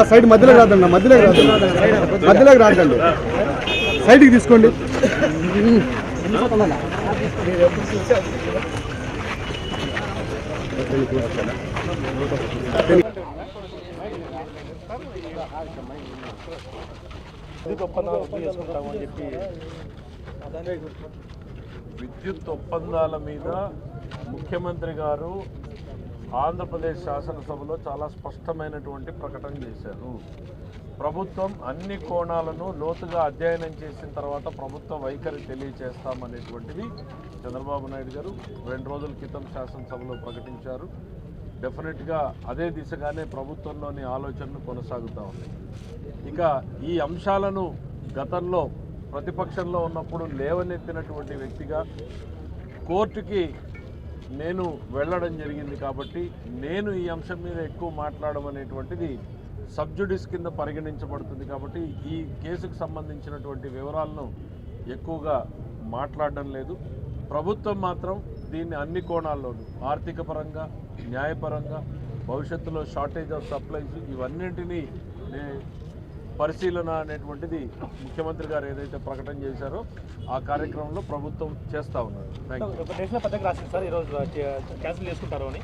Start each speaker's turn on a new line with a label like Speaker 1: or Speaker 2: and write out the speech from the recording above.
Speaker 1: Side మధ్యలోకి రాదండి, మధ్యలోకి రాదండి, సైడ్కి తీసుకోండి.
Speaker 2: విద్యుత్ ఒప్పందాల మీద ముఖ్యమంత్రి గారు ఆంధ్రప్రదేశ్ శాసనసభలో చాలా స్పష్టమైనటువంటి ప్రకటన చేశారు. ప్రభుత్వం అన్ని కోణాలను లోతుగా అధ్యయనం చేసిన తర్వాత ప్రభుత్వ వైఖరి తెలియజేస్తామనేటువంటిది చంద్రబాబు నాయుడు గారు 2 రోజుల క్రితం శాసనసభలో ప్రకటించారు. డెఫినెట్గా అదే దిశగానే ప్రభుత్వంలోని ఆలోచనలు కొనసాగుతూ ఉన్నాయి. ఇక ఈ అంశాలను గతంలో ప్రతిపక్షంలో ఉన్నప్పుడు లేవనెత్తినటువంటి వ్యక్తిగా కోర్టుకి నేను వెళ్ళడం జరిగింది కాబట్టి నేను ఈ అంశం మీద ఎక్కువ మాట్లాడడం అనేటువంటిది సబ్జుడిస్ కింద పరిగణించబడుతుంది. కాబట్టి ఈ కేసుకు సంబంధించినటువంటి వివరాలను ఎక్కువగా మాట్లాడడం లేదు. ప్రభుత్వం మాత్రం దీన్ని అన్ని కోణాల్లోనూ ఆర్థిక పరంగా, న్యాయపరంగా, భవిష్యత్తులో షార్టేజ్ ఆఫ్ సప్లైస్ ఇవన్నింటినీ పరిశీలన అనేటువంటిది ముఖ్యమంత్రి గారు ఏదైతే ప్రకటన చేశారో ఆ కార్యక్రమంలో ప్రభుత్వం చేస్తూ ఉన్నారు.
Speaker 3: నేషనల్ పత్రిక రాసింది సార్, ఈరోజు క్యాన్సిల్ చేసుకుంటారు అని.